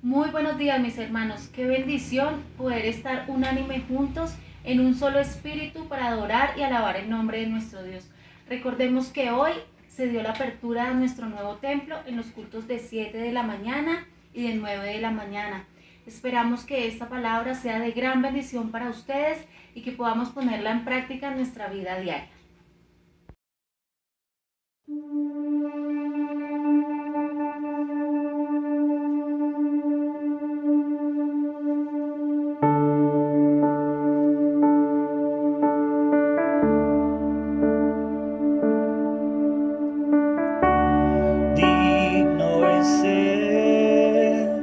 Muy buenos días, mis hermanos. Qué bendición poder estar unánime juntos en un solo espíritu para adorar y alabar el nombre de nuestro Dios. Recordemos que hoy se dio la apertura a nuestro nuevo templo en los cultos de 7 de la mañana y de 9 de la mañana. Esperamos que esta palabra sea de gran bendición para ustedes y que podamos ponerla en práctica en nuestra vida diaria. Digno es el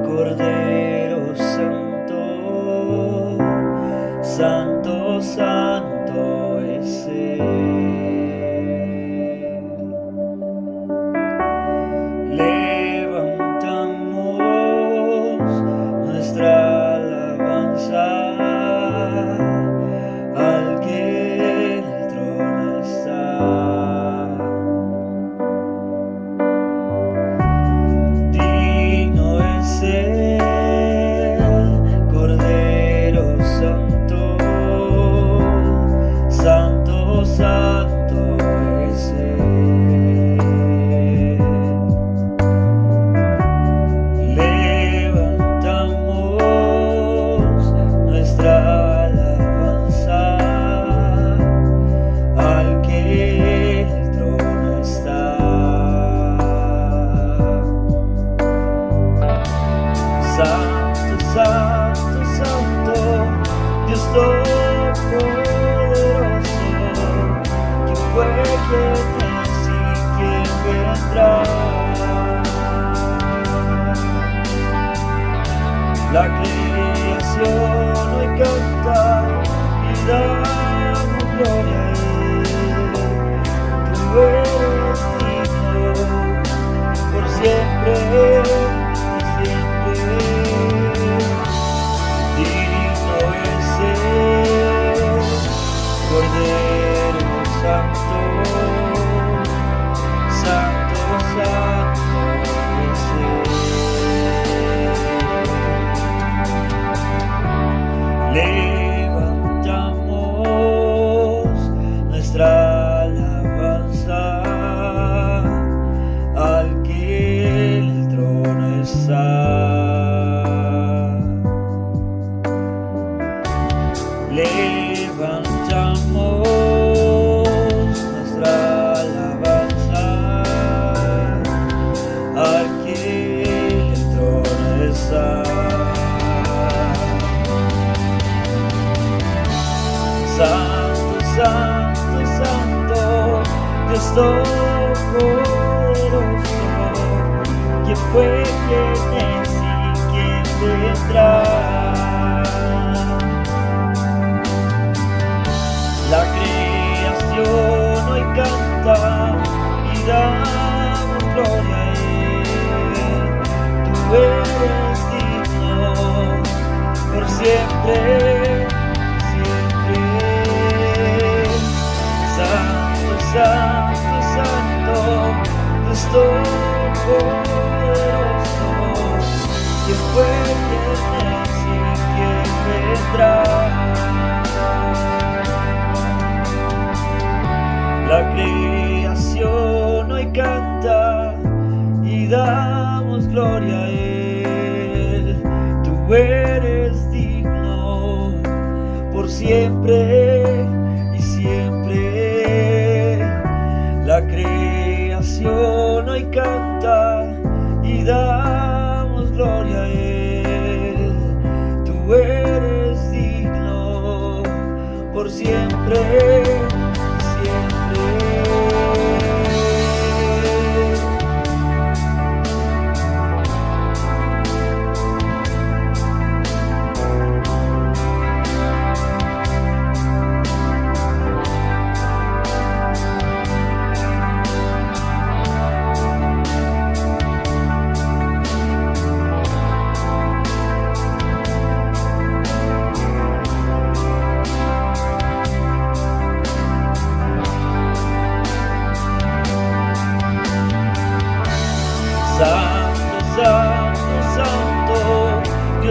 Cordero Santo, Santo, Santo es Él. Levantamos nuestra alabanza al que en el trono está. Digno es el Cordero Santo, Santo, Santo es Él. Levantamos nuestra alabanza al que en el trono está. Santo, Santo, Santo, Dios Todopoderoso, ¿quién fue, quién es y quién vendrá? La creación hoy canta y damos gloria a Él. Tú eres digno por siempre. Digno es el Cordero Santo, Santo, Santo es Él. Levantamos nuestra alabanza al que en el trono está. Levantamos nuestra alabanza al que en el trono está. Santo, Santo, Santo, Dios Todopoderoso, ¿quién fue, quién es y quién vendrá? La creación hoy canta y damos gloria a Él. Tú eres digno por siempre, siempre. Santo, Santo, Santo, Dios Todopoderoso, ¿quién fue, quién es y quién vendrá? La creación hoy canta y damos gloria a Él. Tú eres digno por siempre y siempre. La creación hoy canta y damos gloria a Él. Tú eres digno por siempre.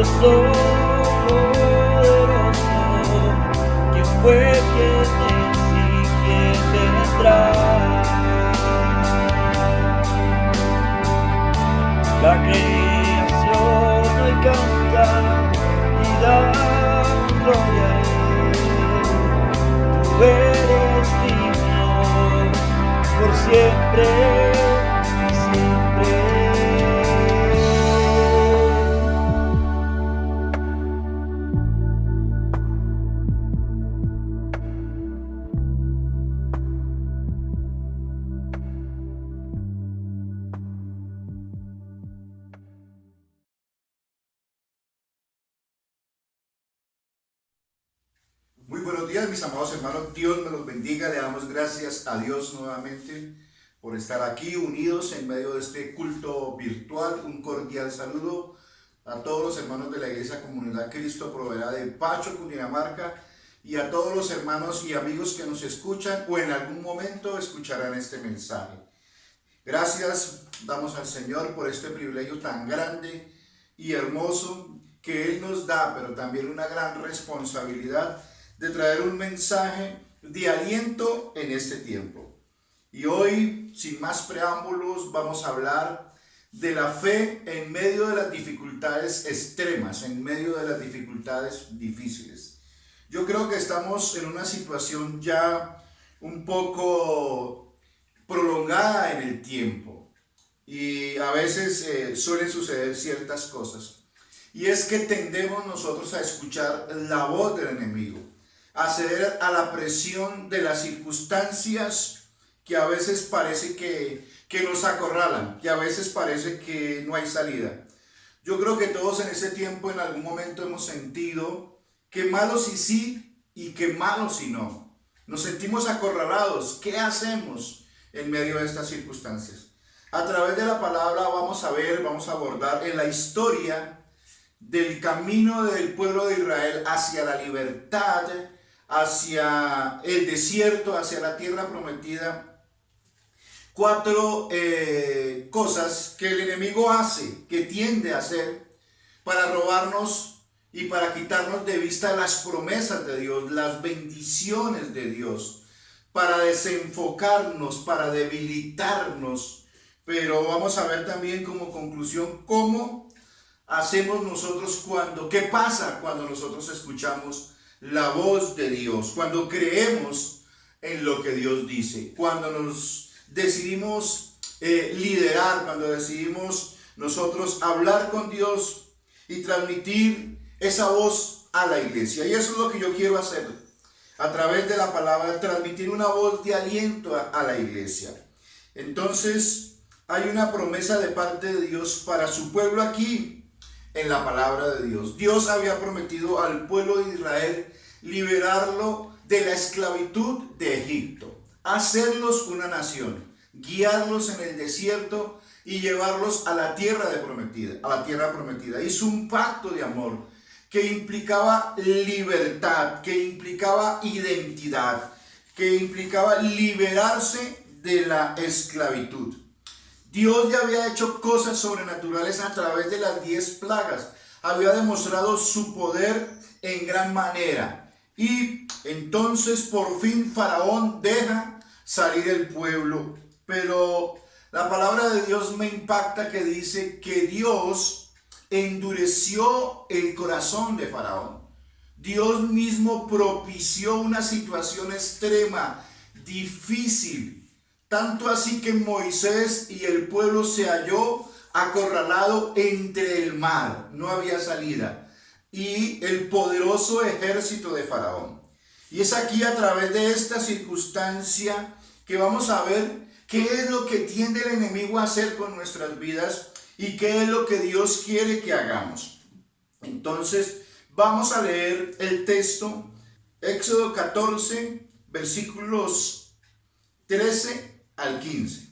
Dios Todopoderoso, ¿quién fue, quién es y quién vendrá? La creación hoy canta y da gloria a Él. Tú eres digno por siempre, siempre. Muy buenos días, mis amados hermanos. Dios me los bendiga. Le damos gracias a Dios nuevamente por estar aquí unidos en medio de este culto virtual. Un cordial saludo a todos los hermanos de la Iglesia Comunidad Cristo Proveerá de Pacho, Cundinamarca, y a todos los hermanos y amigos que nos escuchan o en algún momento escucharán este mensaje. Gracias damos al Señor por este privilegio tan grande y hermoso que Él nos da, pero también una gran responsabilidad de traer un mensaje de aliento en este tiempo. Y hoy, sin más preámbulos, vamos a hablar de la fe en medio de las dificultades extremas, en medio de las dificultades difíciles. Yo creo que estamos en una situación ya un poco prolongada en el tiempo y a veces suelen suceder ciertas cosas. Y es que tendemos nosotros a escuchar la voz del enemigo, a ceder a la presión de las circunstancias que a veces parece que nos acorralan, que a veces parece que no hay salida. Yo creo que todos en ese tiempo en algún momento hemos sentido que malo si sí y que malo si no. Nos sentimos acorralados. ¿Qué hacemos en medio de estas circunstancias? A través de la palabra vamos a abordar en la historia del camino del pueblo de Israel hacia la libertad, hacia el desierto, hacia la tierra prometida. 4 cosas que el enemigo hace, que tiende a hacer para robarnos y para quitarnos de vista las promesas de Dios, las bendiciones de Dios, para desenfocarnos, para debilitarnos. Pero vamos a ver también como conclusión cómo hacemos nosotros qué pasa cuando nosotros escuchamos la voz de Dios, cuando creemos en lo que Dios dice, cuando nos decidimos liderar, cuando decidimos nosotros hablar con Dios y transmitir esa voz a la iglesia. Y eso es lo que yo quiero hacer a través de la palabra, transmitir una voz de aliento a la iglesia. Entonces hay una promesa de parte de Dios para su pueblo aquí en la palabra de Dios. Dios había prometido al pueblo de Israel liberarlo de la esclavitud de Egipto, hacerlos una nación, guiarlos en el desierto y llevarlos a la tierra prometida. Hizo un pacto de amor que implicaba libertad, que implicaba identidad, que implicaba liberarse de la esclavitud. Dios ya había hecho cosas sobrenaturales a través de las 10 plagas. Había demostrado su poder en gran manera. Y entonces por fin Faraón deja salir el pueblo. Pero la palabra de Dios me impacta que dice que Dios endureció el corazón de Faraón. Dios mismo propició una situación extrema, difícil. Tanto así que Moisés y el pueblo se halló acorralado entre el mar, no había salida, y el poderoso ejército de Faraón. Y es aquí a través de esta circunstancia que vamos a ver qué es lo que tiende el enemigo a hacer con nuestras vidas y qué es lo que Dios quiere que hagamos. Entonces vamos a leer el texto, Éxodo 14, versículos 13 al 15.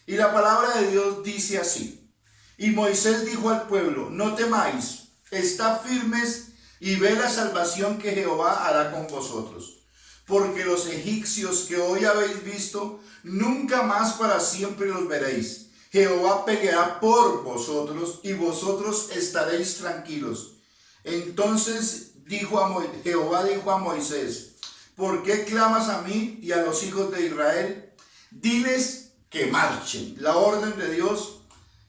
Y la palabra de Dios dice así: y Moisés dijo al pueblo: no temáis, estad firmes y ve la salvación que Jehová hará con vosotros. Porque los egipcios que hoy habéis visto, nunca más para siempre los veréis. Jehová peleará por vosotros y vosotros estaréis tranquilos. Entonces Jehová dijo a Moisés: ¿por qué clamas a mí y a los hijos de Israel? Diles que marchen. La orden de Dios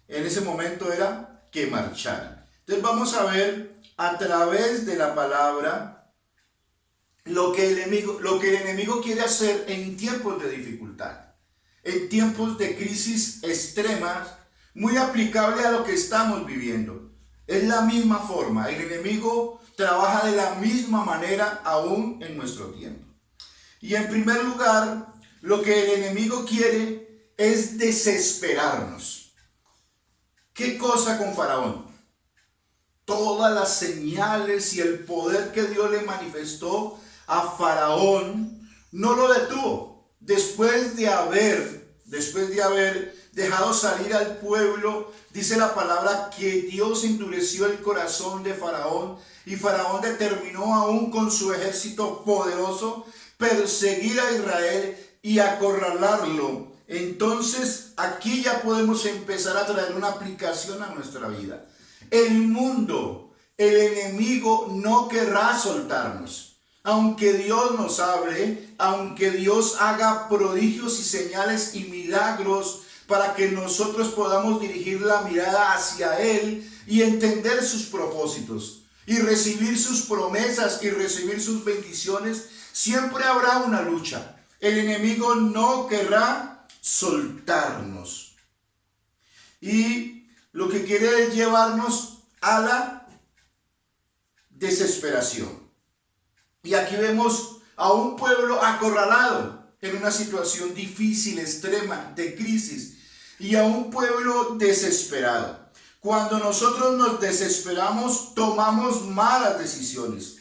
en ese momento era que marcharan. Entonces vamos a ver a través de la palabra lo que el enemigo quiere hacer en tiempos de dificultad, en tiempos de crisis extremas, muy aplicable a lo que estamos viviendo. Es la misma forma, el enemigo trabaja de la misma manera aún en nuestro tiempo. Y en primer lugar, lo que el enemigo quiere es desesperarnos. ¿Qué cosa con Faraón? Todas las señales y el poder que Dios le manifestó a Faraón no lo detuvo. Después de haber dejado salir al pueblo, dice la palabra que Dios endureció el corazón de Faraón, y Faraón determinó aún con su ejército poderoso perseguir a Israel y acorralarlo. Entonces aquí ya podemos empezar a traer una aplicación a nuestra vida. El mundo, el enemigo no querrá soltarnos. Aunque Dios nos hable, aunque Dios haga prodigios y señales y milagros para que nosotros podamos dirigir la mirada hacia Él y entender sus propósitos y recibir sus promesas y recibir sus bendiciones, siempre habrá una lucha. El enemigo no querrá soltarnos. Y lo que quiere es llevarnos a la desesperación. Y aquí vemos a un pueblo acorralado en una situación difícil, extrema, de crisis, y a un pueblo desesperado. Cuando nosotros nos desesperamos, tomamos malas decisiones.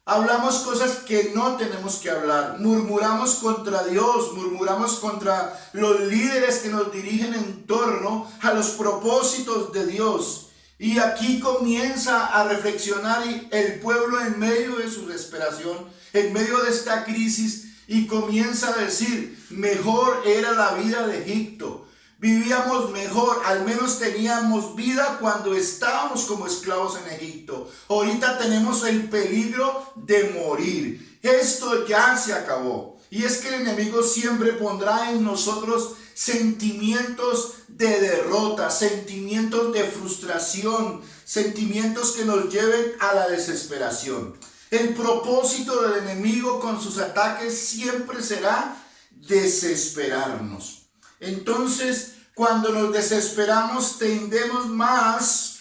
Hablamos cosas que no tenemos que hablar. Murmuramos contra Dios, murmuramos contra los líderes que nos dirigen en torno a los propósitos de Dios. Y aquí comienza a reflexionar el pueblo en medio de su desesperación, en medio de esta crisis, y comienza a decir: mejor era la vida de Egipto. Vivíamos mejor, al menos teníamos vida cuando estábamos como esclavos en Egipto. Ahorita tenemos el peligro de morir. Esto ya se acabó. Y es que el enemigo siempre pondrá en nosotros sentimientos de derrota, sentimientos de frustración, sentimientos que nos lleven a la desesperación. El propósito del enemigo con sus ataques siempre será desesperarnos. Entonces, cuando nos desesperamos, tendemos más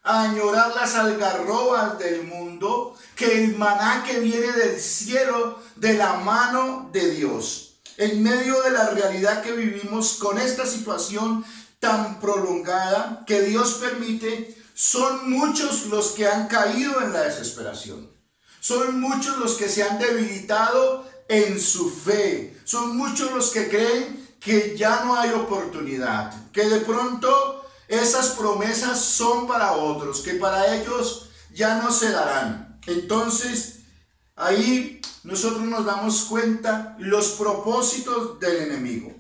a añorar las algarrobas del mundo que el maná que viene del cielo de la mano de Dios. En medio de la realidad que vivimos con esta situación tan prolongada que Dios permite, son muchos los que han caído en la desesperación. Son muchos los que se han debilitado en su fe. Son muchos los que creen que ya no hay oportunidad, que de pronto esas promesas son para otros, que para ellos ya no se darán. Entonces, ahí nosotros nos damos cuenta los propósitos del enemigo.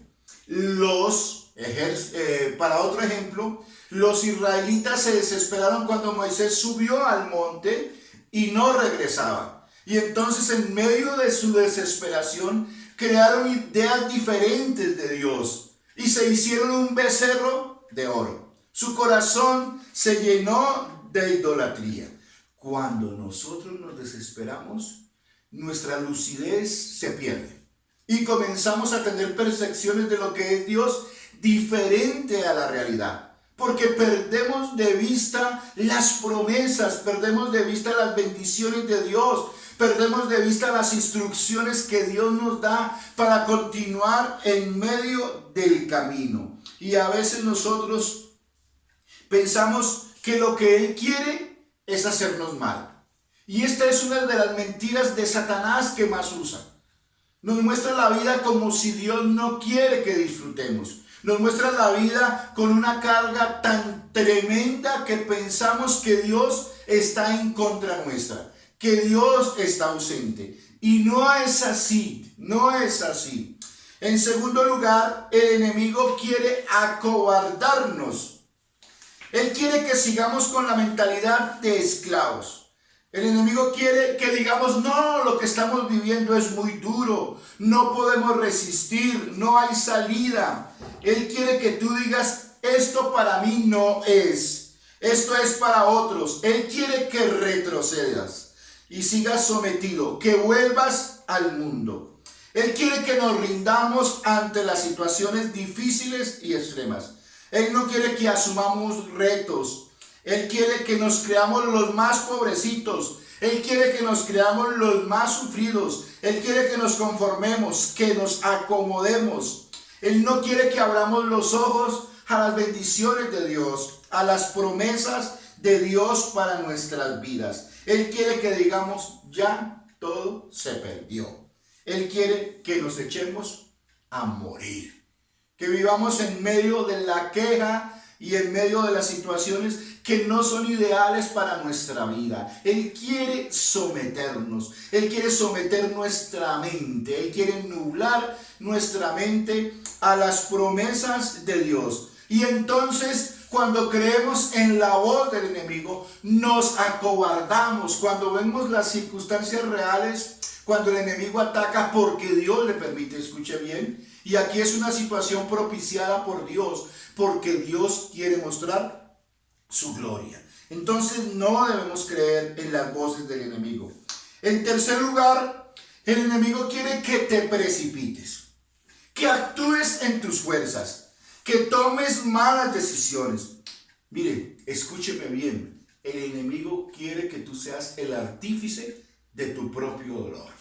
Para otro ejemplo, los israelitas se desesperaron cuando Moisés subió al monte y no regresaba. Y entonces, en medio de su desesperación, crearon ideas diferentes de Dios y se hicieron un becerro de oro. Su corazón se llenó de idolatría. Cuando nosotros nos desesperamos, nuestra lucidez se pierde y comenzamos a tener percepciones de lo que es Dios diferente a la realidad, porque perdemos de vista las promesas, perdemos de vista las bendiciones de Dios, perdemos de vista las instrucciones que Dios nos da para continuar en medio del camino. Y a veces nosotros pensamos que lo que Él quiere es hacernos mal. Y esta es una de las mentiras de Satanás que más usa. Nos muestra la vida como si Dios no quiere que disfrutemos. Nos muestra la vida con una carga tan tremenda que pensamos que Dios está en contra nuestra, que Dios está ausente. Y no es así, no es así. En segundo lugar, el enemigo quiere acobardarnos. Él quiere que sigamos con la mentalidad de esclavos. El enemigo quiere que digamos, no, lo que estamos viviendo es muy duro, no podemos resistir, no hay salida. Él quiere que tú digas, esto para mí no es, esto es para otros. Él quiere que retrocedas y sigas sometido, que vuelvas al mundo. Él quiere que nos rindamos ante las situaciones difíciles y extremas. Él no quiere que asumamos retos. Él quiere que nos creamos los más pobrecitos. Él quiere que nos creamos los más sufridos. Él quiere que nos conformemos, que nos acomodemos. Él no quiere que abramos los ojos a las bendiciones de Dios, a las promesas de Dios para nuestras vidas. Él quiere que digamos, ya todo se perdió. Él quiere que nos echemos a morir. Que vivamos en medio de la queja y en medio de las situaciones que no son ideales para nuestra vida. Él quiere someternos. Él quiere someter nuestra mente. Él quiere nublar nuestra mente a las promesas de Dios. Y entonces, cuando creemos en la voz del enemigo, nos acobardamos. Cuando vemos las circunstancias reales, cuando el enemigo ataca porque Dios le permite, escuche bien. Y aquí es una situación propiciada por Dios, porque Dios quiere mostrar su gloria. Entonces no debemos creer en las voces del enemigo. En tercer lugar, el enemigo quiere que te precipites, que actúes en tus fuerzas, que tomes malas decisiones. Mire, escúcheme bien, el enemigo quiere que tú seas el artífice de tu propio dolor.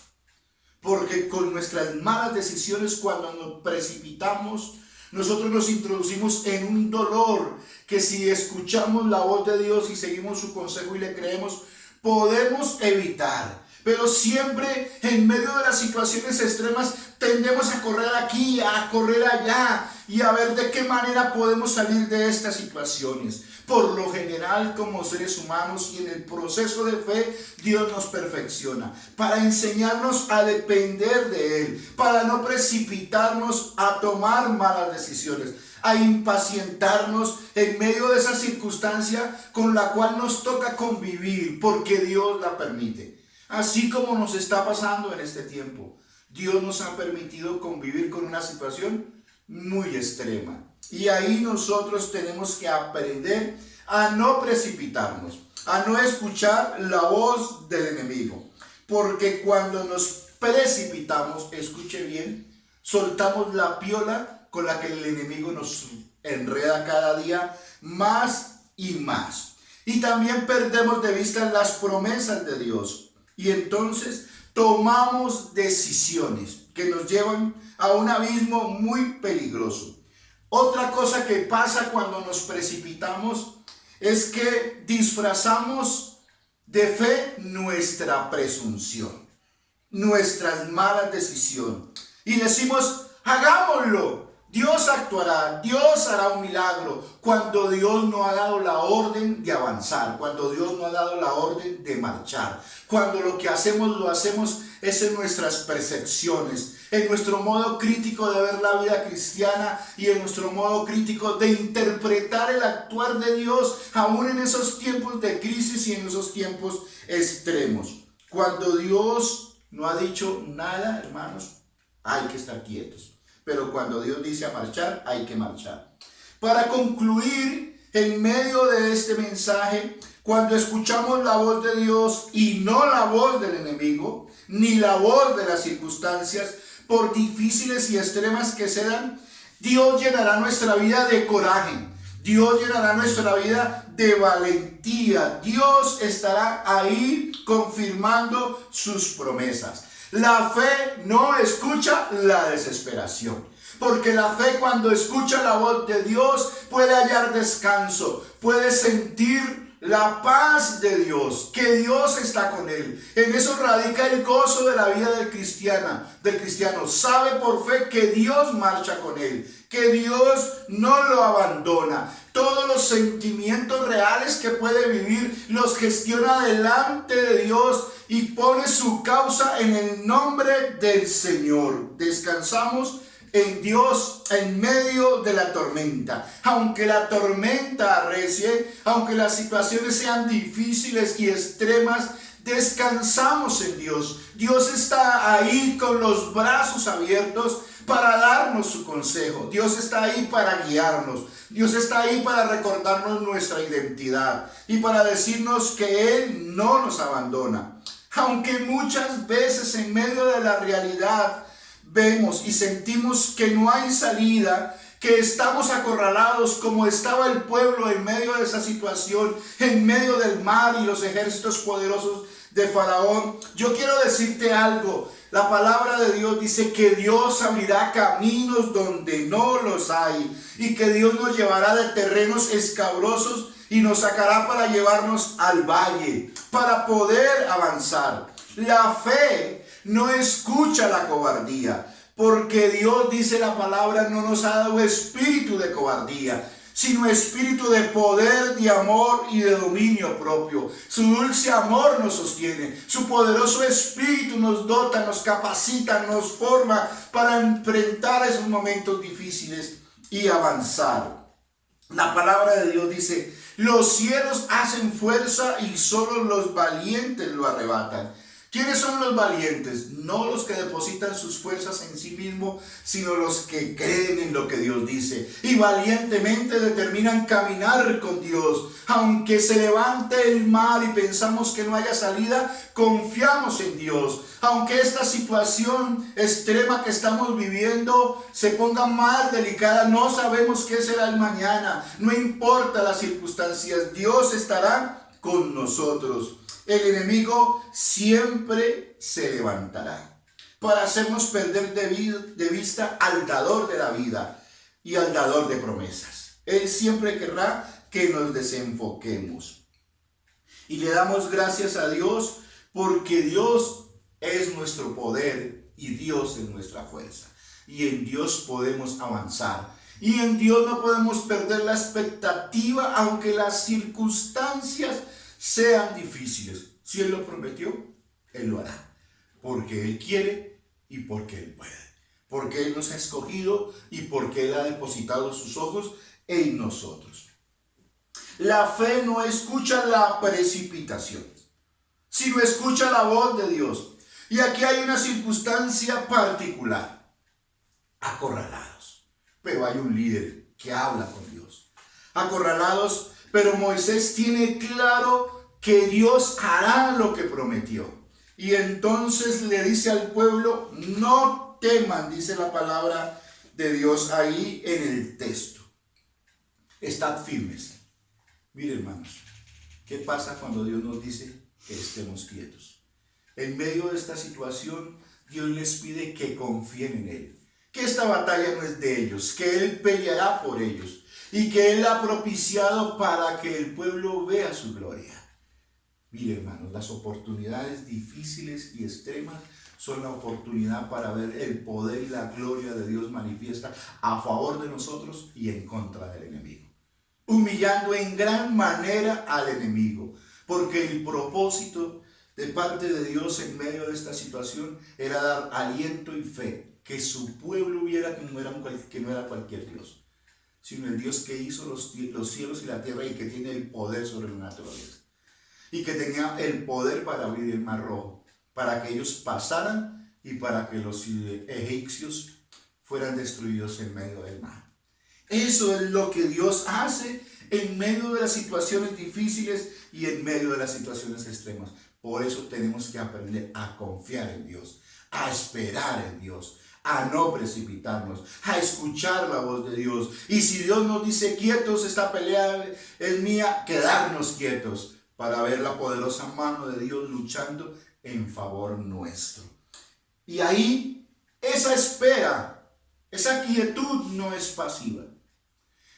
Porque con nuestras malas decisiones, cuando nos precipitamos, nosotros nos introducimos en un dolor que, si escuchamos la voz de Dios y seguimos su consejo y le creemos, podemos evitar. Pero siempre en medio de las situaciones extremas tendemos a correr aquí, a correr allá y a ver de qué manera podemos salir de estas situaciones. Por lo general, como seres humanos y en el proceso de fe, Dios nos perfecciona para enseñarnos a depender de Él, para no precipitarnos a tomar malas decisiones, a impacientarnos en medio de esa circunstancia con la cual nos toca convivir, porque Dios la permite. Así como nos está pasando en este tiempo, Dios nos ha permitido convivir con una situación muy extrema. Y ahí nosotros tenemos que aprender a no precipitarnos, a no escuchar la voz del enemigo. Porque cuando nos precipitamos, escuche bien, soltamos la piola con la que el enemigo nos enreda cada día más y más. Y también perdemos de vista las promesas de Dios. Y entonces tomamos decisiones que nos llevan a un abismo muy peligroso. Otra cosa que pasa cuando nos precipitamos es que disfrazamos de fe nuestra presunción, nuestras malas decisiones. Y decimos, hagámoslo. Dios actuará, Dios hará un milagro, cuando Dios no ha dado la orden de avanzar, cuando Dios no ha dado la orden de marchar, cuando lo que hacemos lo hacemos es en nuestras percepciones, en nuestro modo crítico de ver la vida cristiana y en nuestro modo crítico de interpretar el actuar de Dios, aún en esos tiempos de crisis y en esos tiempos extremos. Cuando Dios no ha dicho nada, hermanos, hay que estar quietos. Pero cuando Dios dice a marchar, hay que marchar. Para concluir, en medio de este mensaje, cuando escuchamos la voz de Dios y no la voz del enemigo, ni la voz de las circunstancias, por difíciles y extremas que sean, Dios llenará nuestra vida de coraje. Dios llenará nuestra vida de valentía. Dios estará ahí confirmando sus promesas. La fe no escucha la desesperación, porque la fe, cuando escucha la voz de Dios, puede hallar descanso, puede sentir la paz de Dios, que Dios está con él. En eso radica el gozo de la vida del cristiano. Sabe por fe que Dios marcha con él, que Dios no lo abandona. Todos los sentimientos reales que puede vivir los gestiona delante de Dios y pone su causa en el nombre del Señor. Descansamos en Dios en medio de la tormenta. Aunque la tormenta arrecie, aunque las situaciones sean difíciles y extremas, descansamos en Dios. Dios está ahí con los brazos abiertos para darnos su consejo. Dios está ahí para guiarnos. Dios está ahí para recordarnos nuestra identidad y para decirnos que Él no nos abandona. Aunque muchas veces en medio de la realidad vemos y sentimos que no hay salida, que estamos acorralados como estaba el pueblo en medio de esa situación, en medio del mar y los ejércitos poderosos de Faraón, yo quiero decirte algo. La palabra de Dios dice que Dios abrirá caminos donde no los hay y que Dios nos llevará de terrenos escabrosos y nos sacará para llevarnos al valle, para poder avanzar. La fe no escucha la cobardía, porque Dios, dice la palabra, no nos ha dado espíritu de cobardía, sino espíritu de poder, de amor y de dominio propio. Su dulce amor nos sostiene, su poderoso espíritu nos dota, nos capacita, nos forma para enfrentar esos momentos difíciles y avanzar. La palabra de Dios dice: los cielos hacen fuerza y solo los valientes lo arrebatan. ¿Quiénes son los valientes? No los que depositan sus fuerzas en sí mismos, sino los que creen en lo que Dios dice y valientemente determinan caminar con Dios. Aunque se levante el mar y pensamos que no haya salida, confiamos en Dios. Aunque esta situación extrema que estamos viviendo se ponga más delicada, no sabemos qué será el mañana. No importa las circunstancias, Dios estará con nosotros. El enemigo siempre se levantará para hacernos perder de vista al dador de la vida y al dador de promesas. Él siempre querrá que nos desenfoquemos. Y le damos gracias a Dios porque Dios es nuestro poder y Dios es nuestra fuerza. Y en Dios podemos avanzar. Y en Dios no podemos perder la expectativa aunque las circunstancias sean difíciles. Si Él lo prometió, Él lo hará. Porque Él quiere y porque Él puede. Porque Él nos ha escogido y porque Él ha depositado sus ojos en nosotros. La fe no escucha la precipitación, sino escucha la voz de Dios. Y aquí hay una circunstancia particular. Acorralados. Pero hay un líder que habla con Dios. Acorralados, pero Moisés tiene claro que Dios hará lo que prometió. Y entonces le dice al pueblo: no teman, dice la palabra de Dios ahí en el texto. Estad firmes. Mire, hermanos, ¿qué pasa cuando Dios nos dice que estemos quietos? En medio de esta situación, Dios les pide que confíen en Él. Que esta batalla no es de ellos, que Él peleará por ellos y que Él ha propiciado para que el pueblo vea su gloria. Mire, hermanos, las oportunidades difíciles y extremas son la oportunidad para ver el poder y la gloria de Dios manifiesta a favor de nosotros y en contra del enemigo. Humillando en gran manera al enemigo, porque el propósito de parte de Dios en medio de esta situación era dar aliento y fe, que su pueblo viera que no era cualquier Dios, sino el Dios que hizo los cielos y la tierra y que tiene el poder sobre la naturaleza. Y que tenía el poder para abrir el mar rojo, para que ellos pasaran y para que los egipcios fueran destruidos en medio del mar. Eso es lo que Dios hace en medio de las situaciones difíciles y en medio de las situaciones extremas. Por eso tenemos que aprender a confiar en Dios, a esperar en Dios, a no precipitarnos, a escuchar la voz de Dios. Y si Dios nos dice quietos, esta pelea es mía, quedarnos quietos para ver la poderosa mano de Dios luchando en favor nuestro. Y ahí esa espera, esa quietud no es pasiva,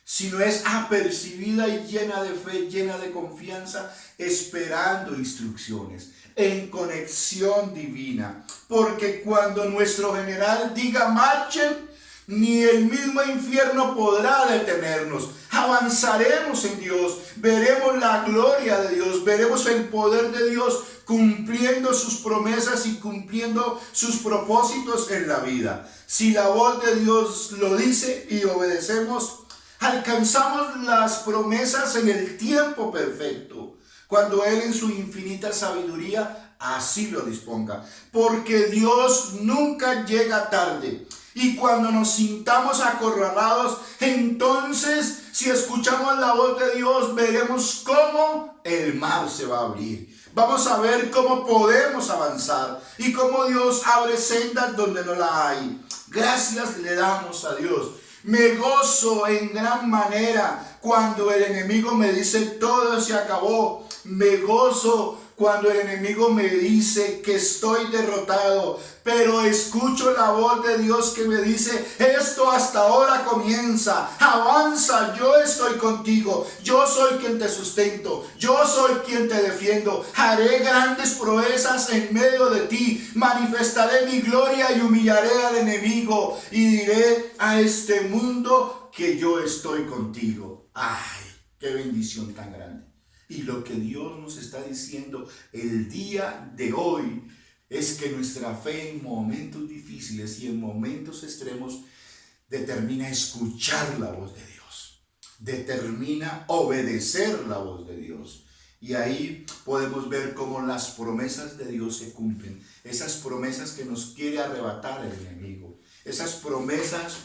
sino es apercibida y llena de fe, llena de confianza, esperando instrucciones, en conexión divina. Porque cuando nuestro general diga marchen, ni el mismo infierno podrá detenernos. Avanzaremos en Dios, veremos la gloria de Dios, veremos el poder de Dios cumpliendo sus promesas y cumpliendo sus propósitos en la vida. Si la voz de Dios lo dice y obedecemos, alcanzamos las promesas en el tiempo perfecto, cuando Él en su infinita sabiduría así lo disponga. Porque Dios nunca llega tarde. Y cuando nos sintamos acorralados, entonces si escuchamos la voz de Dios, veremos cómo el mar se va a abrir. Vamos a ver cómo podemos avanzar y cómo Dios abre sendas donde no la hay. Gracias le damos a Dios. Me gozo en gran manera cuando el enemigo me dice todo se acabó. Me gozo cuando el enemigo me dice que estoy derrotado, pero escucho la voz de Dios que me dice, esto hasta ahora comienza, avanza, yo estoy contigo, yo soy quien te sustento, yo soy quien te defiendo, haré grandes proezas en medio de ti, manifestaré mi gloria y humillaré al enemigo y diré a este mundo que yo estoy contigo. ¡Ay, qué bendición tan grande! Y lo que Dios nos está diciendo el día de hoy es que nuestra fe en momentos difíciles y en momentos extremos determina escuchar la voz de Dios, determina obedecer la voz de Dios. Y ahí podemos ver cómo las promesas de Dios se cumplen, esas promesas que nos quiere arrebatar el enemigo, esas promesas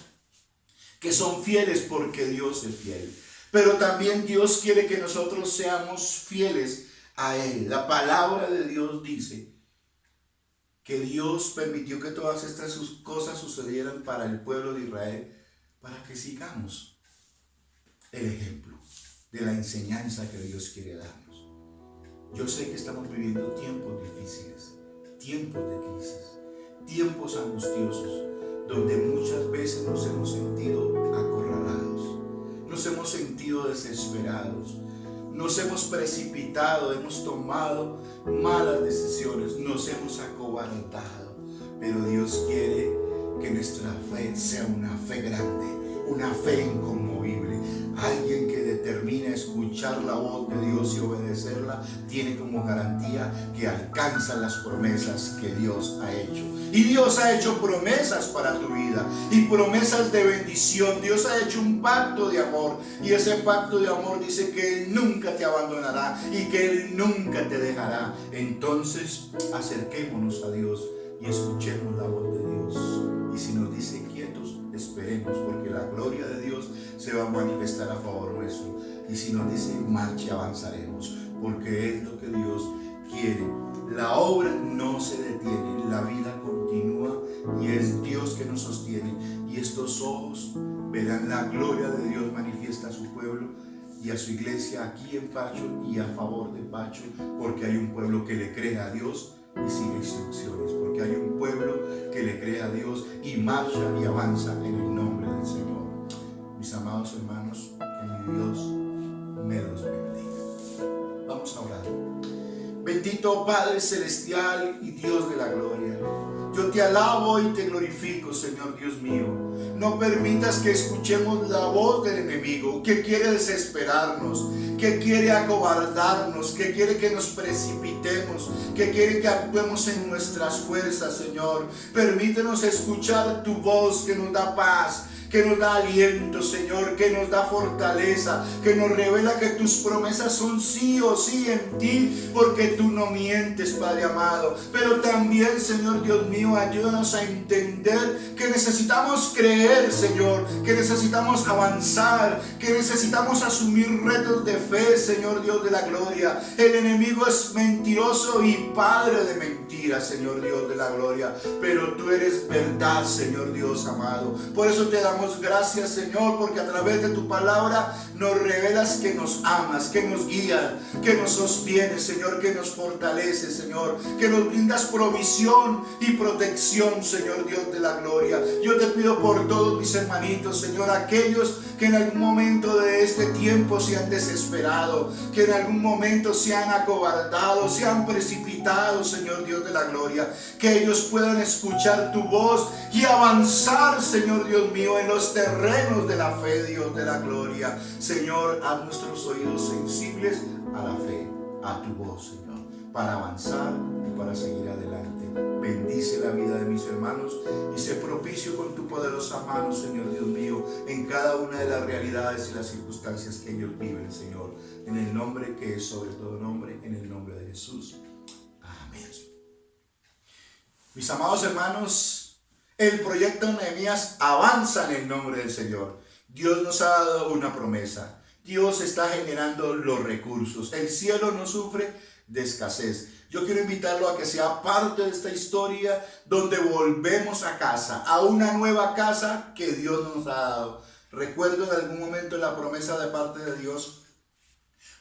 que son fieles porque Dios es fiel. Pero también Dios quiere que nosotros seamos fieles a Él. La palabra de Dios dice que Dios permitió que todas estas cosas sucedieran para el pueblo de Israel, para que sigamos el ejemplo de la enseñanza que Dios quiere darnos. Yo sé que estamos viviendo tiempos difíciles, tiempos de crisis, tiempos angustiosos, donde muchas veces nos hemos sentido acorralados. Nos hemos sentido desesperados, nos hemos precipitado, hemos tomado malas decisiones, nos hemos acobardado. Pero Dios quiere que nuestra fe sea una fe grande, una fe inconmovible. Alguien que determina escuchar la voz de Dios y obedecerla, tiene como garantía que alcanza las promesas que Dios ha hecho. Y Dios ha hecho promesas para tu vida y promesas de bendición. Dios ha hecho un pacto de amor y ese pacto de amor dice que Él nunca te abandonará y que Él nunca te dejará. Entonces acerquémonos a Dios y escuchemos la voz de Dios. Y si nos dice quietos, esperemos, porque la gloria de Dios se va a manifestar a favor nuestro. Y si nos dice marche, avanzaremos, porque es lo que Dios quiere. La obra no se detiene, la vida continúa y es Dios que nos sostiene. Y estos ojos verán la gloria de Dios manifiesta a su pueblo y a su iglesia aquí en Pacho y a favor de Pacho, porque hay un pueblo que le cree a Dios y sigue instrucciones, porque hay un pueblo que le cree a Dios y marcha y avanza en el nombre del Señor. Mis amados hermanos, que mi Dios me los bendiga. Vamos a orar. Bendito Padre Celestial y Dios de la gloria, yo te alabo y te glorifico, Señor Dios mío. No permitas que escuchemos la voz del enemigo que quiere desesperarnos, que quiere acobardarnos, que quiere que nos precipitemos, que quiere que actuemos en nuestras fuerzas, Señor. Permítenos escuchar tu voz que nos da paz, que nos da aliento, Señor, que nos da fortaleza, que nos revela que tus promesas son sí o sí en ti, porque tú no mientes, Padre amado. Pero también, Señor Dios mío, ayúdanos a entender que necesitamos creer, Señor, que necesitamos avanzar, que necesitamos asumir retos de fe, Señor Dios de la gloria. El enemigo es mentiroso y padre de mentiras, Señor Dios de la gloria, pero tú eres verdad, Señor Dios amado. Por eso te damos gracias, Señor, porque a través de tu palabra nos revelas que nos amas, que nos guías, que nos sostienes, Señor, que nos fortaleces, Señor, que nos brindas provisión y protección, Señor Dios de la gloria. Yo te pido por todos mis hermanitos, Señor, aquellos que en algún momento de este tiempo se han desesperado, que en algún momento se han acobardado, se han precipitado, Señor Dios de la gloria, que ellos puedan escuchar tu voz y avanzar, Señor Dios mío, en los terrenos de la fe, Dios de la gloria. Señor, haz nuestros oídos sensibles a la fe, a tu voz, Señor. para avanzar y para seguir adelante. Bendice la vida de mis hermanos y sé propicio con tu poderosa mano, Señor Dios mío, en cada una de las realidades y las circunstancias que ellos viven, Señor. En el nombre que es sobre todo nombre, en el nombre de Jesús. Amén. Mis amados hermanos, el proyecto Nehemías avanza en el nombre del Señor. Dios nos ha dado una promesa. Dios está generando los recursos. El cielo no sufre de escasez. Yo quiero invitarlo a que sea parte de esta historia donde volvemos a casa, a una nueva casa que Dios nos ha dado. Recuerdo en algún momento la promesa de parte de Dios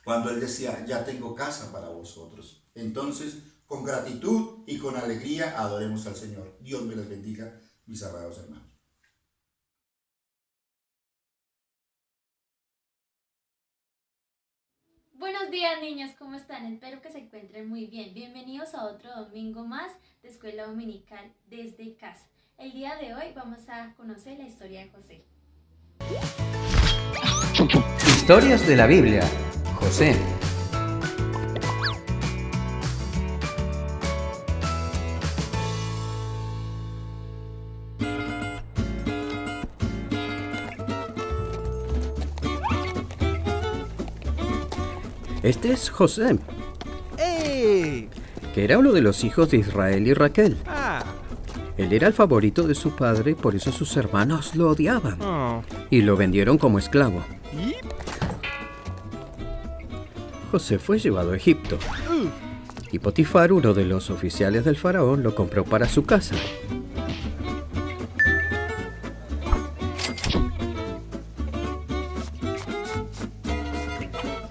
cuando Él decía, ya tengo casa para vosotros. Entonces, con gratitud y con alegría adoremos al Señor. Dios me les bendiga, mis amados hermanos. Buenos días, niños, ¿cómo están? Espero que se encuentren muy bien. Bienvenidos a otro domingo más de Escuela Dominical desde casa. El día de hoy vamos a conocer la historia de José. Historias de la Biblia. José. Este es José, ¡Ey! que era uno de los hijos de Israel y Raquel. Ah. Él era el favorito de su padre, por eso sus hermanos lo odiaban Oh. y lo vendieron como esclavo. ¿Y? José fue llevado a Egipto y Potifar, uno de los oficiales del faraón, lo compró para su casa.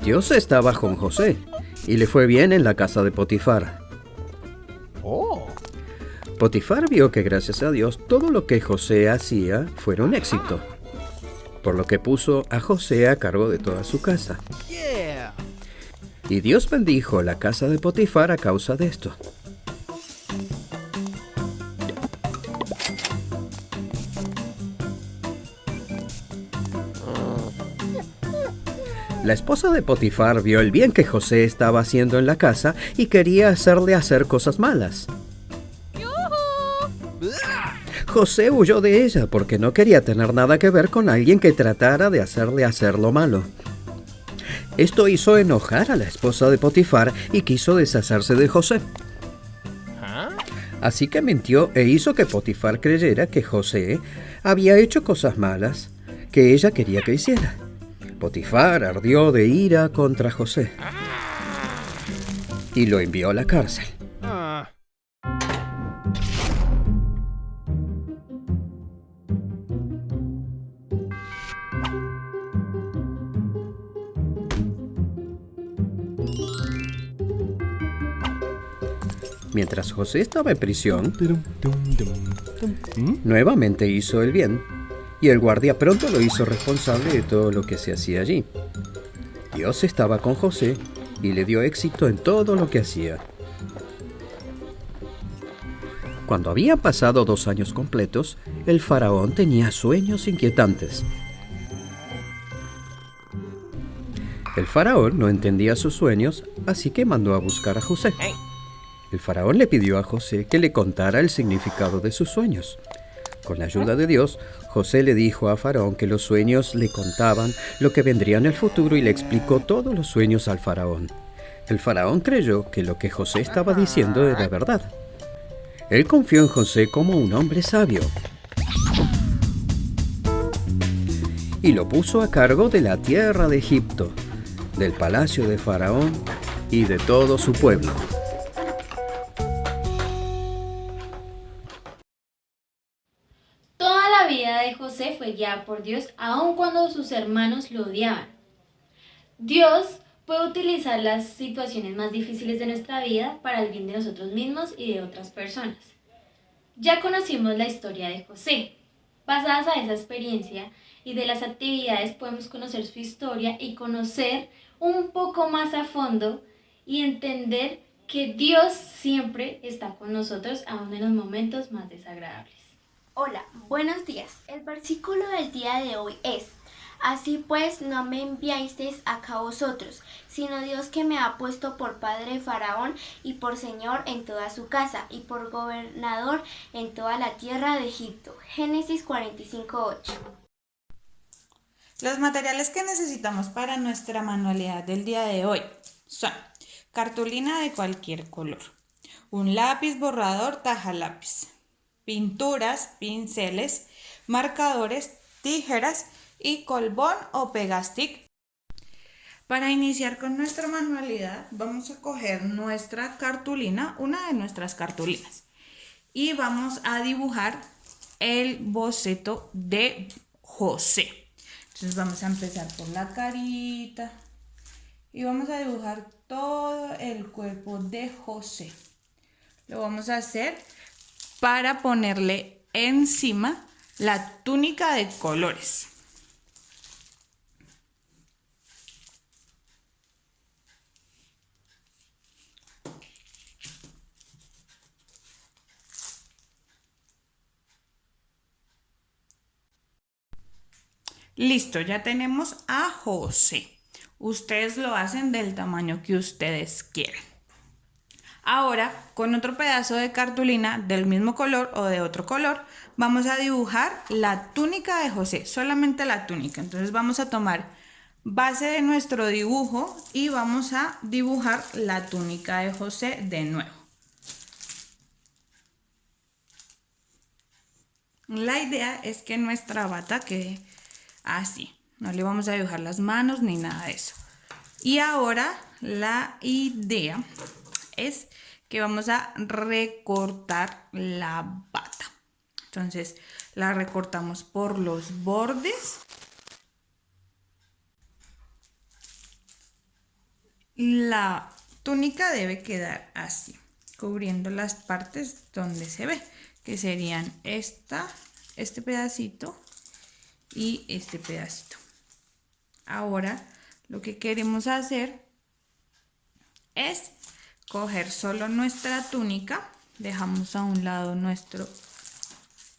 Dios estaba con José y le fue bien en la casa de Potifar. Oh. Potifar vio que gracias a Dios todo lo que José hacía fue un éxito, por lo que puso a José a cargo de toda su casa. Yeah. Y Dios bendijo la casa de Potifar a causa de esto. La esposa de Potifar vio el bien que José estaba haciendo en la casa y quería hacerle hacer cosas malas. José huyó de ella porque no quería tener nada que ver con alguien que tratara de hacerle hacer lo malo. Esto hizo enojar a la esposa de Potifar y quiso deshacerse de José. Así que mintió e hizo que Potifar creyera que José había hecho cosas malas que ella quería que hiciera. Potifar ardió de ira contra José y lo envió a la cárcel. Ah. Mientras José estaba en prisión, ¿Mm? nuevamente hizo el bien, y el guardia pronto lo hizo responsable de todo lo que se hacía allí. Dios estaba con José y le dio éxito en todo lo que hacía. Cuando habían pasado 2 años completos, el faraón tenía sueños inquietantes. El faraón no entendía sus sueños, así que mandó a buscar a José. El faraón le pidió a José que le contara el significado de sus sueños. Con la ayuda de Dios, José le dijo a Faraón que los sueños le contaban lo que vendría en el futuro y le explicó todos los sueños al faraón. El faraón creyó que lo que José estaba diciendo era verdad. Él confió en José como un hombre sabio y lo puso a cargo de la tierra de Egipto, del palacio de Faraón y de todo su pueblo. Toda la vida de José fue guiada por Dios, aun cuando sus hermanos lo odiaban. Dios puede utilizar las situaciones más difíciles de nuestra vida para el bien de nosotros mismos y de otras personas. Ya conocimos la historia de José. Basadas a esa experiencia y de las actividades podemos conocer su historia y conocer un poco más a fondo y entender que Dios siempre está con nosotros aún en los momentos más desagradables. Hola, buenos días. El versículo del día de hoy es: Así pues, no me enviasteis acá vosotros, sino Dios que me ha puesto por padre de Faraón y por señor en toda su casa y por gobernador en toda la tierra de Egipto. Génesis 45:8. Los materiales que necesitamos para nuestra manualidad del día de hoy son cartulina de cualquier color, un lápiz borrador taja lápiz, pinturas, pinceles, marcadores, tijeras y colbón o pegastick. Para iniciar con nuestra manualidad vamos a coger nuestra cartulina, una de nuestras cartulinas, y vamos a dibujar el boceto de José. Entonces vamos a empezar por la carita y vamos a dibujar todo el cuerpo de José. Lo vamos a hacer para ponerle encima la túnica de colores. Listo, ya tenemos a José. Ustedes lo hacen del tamaño que ustedes quieran. Ahora, con otro pedazo de cartulina del mismo color o de otro color, vamos a dibujar la túnica de José, solamente la túnica. Entonces vamos a tomar base de nuestro dibujo y vamos a dibujar la túnica de José de nuevo. La idea es que nuestra bata quede así, no le vamos a dibujar las manos ni nada de eso. Y ahora la idea es que vamos a recortar la bata. Entonces la recortamos por los bordes. La túnica debe quedar así, cubriendo las partes donde se ve, que serían este pedacito y este pedacito. Ahora lo que queremos hacer es coger solo nuestra túnica, dejamos a un lado nuestro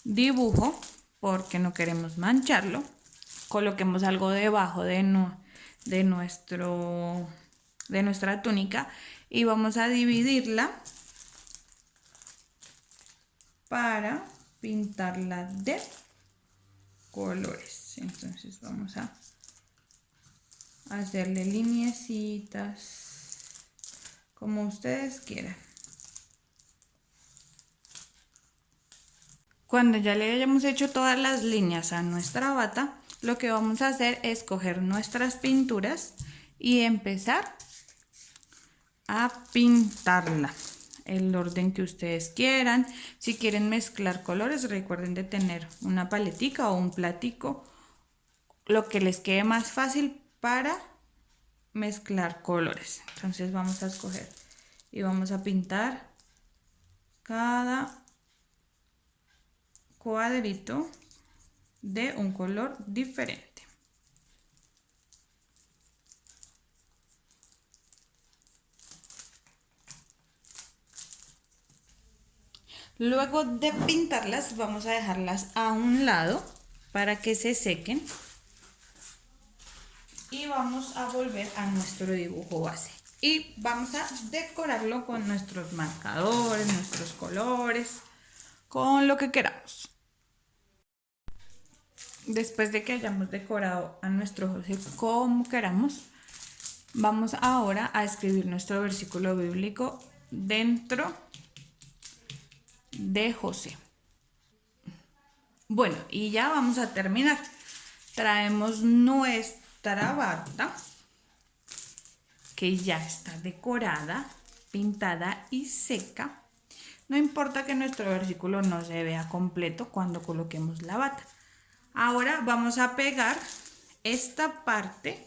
dibujo porque no queremos mancharlo, coloquemos algo debajo de nuestra túnica y vamos a dividirla para pintarla de colores. Entonces vamos a hacerle lineecitas como ustedes quieran. Cuando ya le hayamos hecho todas las líneas a nuestra bata, lo que vamos a hacer es coger nuestras pinturas y empezar a pintarla el orden que ustedes quieran. Si quieren mezclar colores, recuerden de tener una paletica o un platico, lo que les quede más fácil para mezclar colores. Entonces vamos a escoger y vamos a pintar cada cuadrito de un color diferente. Luego de pintarlas, vamos a dejarlas a un lado para que se sequen. Y vamos a volver a nuestro dibujo base. Y vamos a decorarlo con nuestros marcadores, nuestros colores, con lo que queramos. Después de que hayamos decorado a nuestro José como queramos, vamos ahora a escribir nuestro versículo bíblico dentro de José. Bueno, y ya vamos a terminar. Traemos nuestra bata que ya está decorada, pintada y seca. No importa que nuestro versículo no se vea completo cuando coloquemos la bata. Ahora vamos a pegar esta parte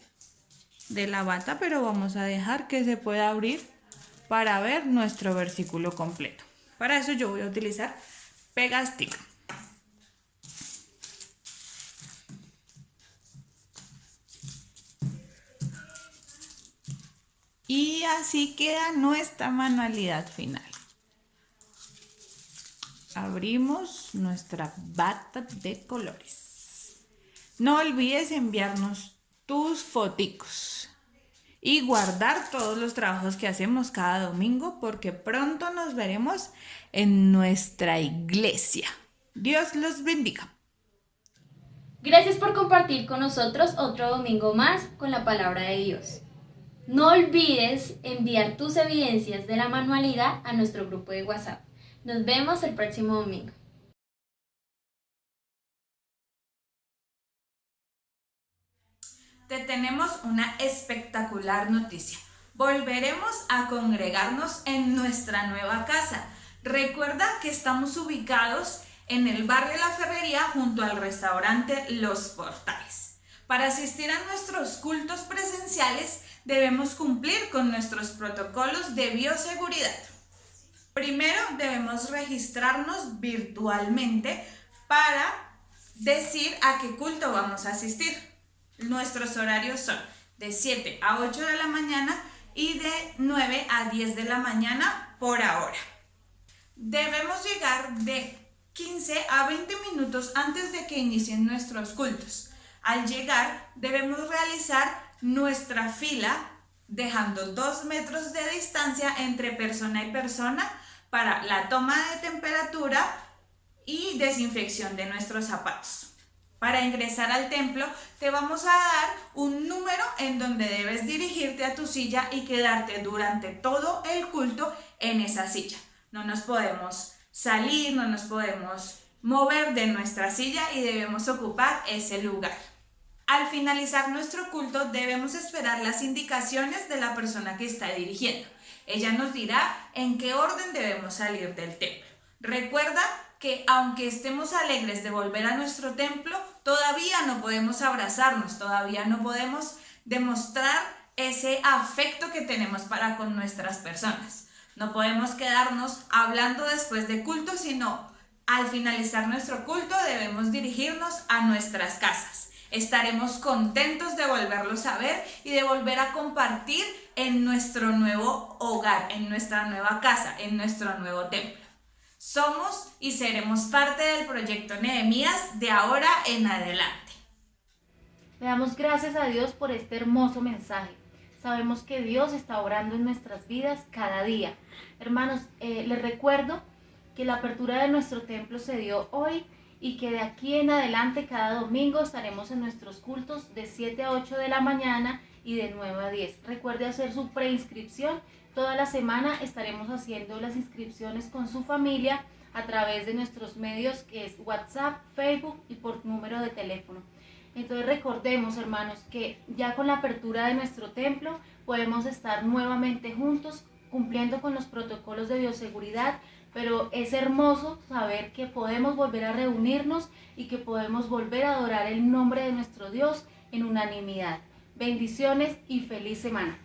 de la bata, pero vamos a dejar que se pueda abrir para ver nuestro versículo completo. Para eso yo voy a utilizar Pegastick. Y así queda nuestra manualidad final. Abrimos nuestra bata de colores. No olvides enviarnos tus foticos y guardar todos los trabajos que hacemos cada domingo porque pronto nos veremos en nuestra iglesia. Dios los bendiga. Gracias por compartir con nosotros otro domingo más con la palabra de Dios. No olvides enviar tus evidencias de la manualidad a nuestro grupo de WhatsApp. Nos vemos el próximo domingo. Te tenemos una espectacular noticia. Volveremos a congregarnos en nuestra nueva casa. Recuerda que estamos ubicados en el barrio La Ferrería junto al restaurante Los Portales. Para asistir a nuestros cultos presenciales debemos cumplir con nuestros protocolos de bioseguridad. Primero debemos registrarnos virtualmente para decir a qué culto vamos a asistir. Nuestros horarios son de 7 a 8 de la mañana y de 9 a 10 de la mañana por ahora. Debemos llegar de 15 a 20 minutos antes de que inicien nuestros cultos. Al llegar debemos realizar nuestra fila dejando 2 metros de distancia entre persona y persona para la toma de temperatura y desinfección de nuestros zapatos. Para ingresar al templo te vamos a dar un número en donde debes dirigirte a tu silla y quedarte durante todo el culto en esa silla. No nos podemos salir, no nos podemos mover de nuestra silla y debemos ocupar ese lugar. Al finalizar nuestro culto debemos esperar las indicaciones de la persona que está dirigiendo. Ella nos dirá en qué orden debemos salir del templo. Recuerda que aunque estemos alegres de volver a nuestro templo, todavía no podemos abrazarnos, todavía no podemos demostrar ese afecto que tenemos para con nuestras personas. No podemos quedarnos hablando después de culto, sino al finalizar nuestro culto debemos dirigirnos a nuestras casas. Estaremos contentos de volverlos a ver y de volver a compartir en nuestro nuevo hogar, en nuestra nueva casa, en nuestro nuevo templo. Somos y seremos parte del proyecto Nehemías de ahora en adelante. Le damos gracias a Dios por este hermoso mensaje. Sabemos que Dios está obrando en nuestras vidas cada día. Hermanos, les recuerdo que la apertura de nuestro templo se dio hoy y que de aquí en adelante cada domingo estaremos en nuestros cultos de 7 a 8 de la mañana y de 9 a 10. Recuerde hacer su preinscripción. Toda la semana estaremos haciendo las inscripciones con su familia a través de nuestros medios que es WhatsApp, Facebook y por número de teléfono. Entonces recordemos, hermanos, que ya con la apertura de nuestro templo podemos estar nuevamente juntos cumpliendo con los protocolos de bioseguridad, pero es hermoso saber que podemos volver a reunirnos y que podemos volver a adorar el nombre de nuestro Dios en unanimidad. Bendiciones y feliz semana.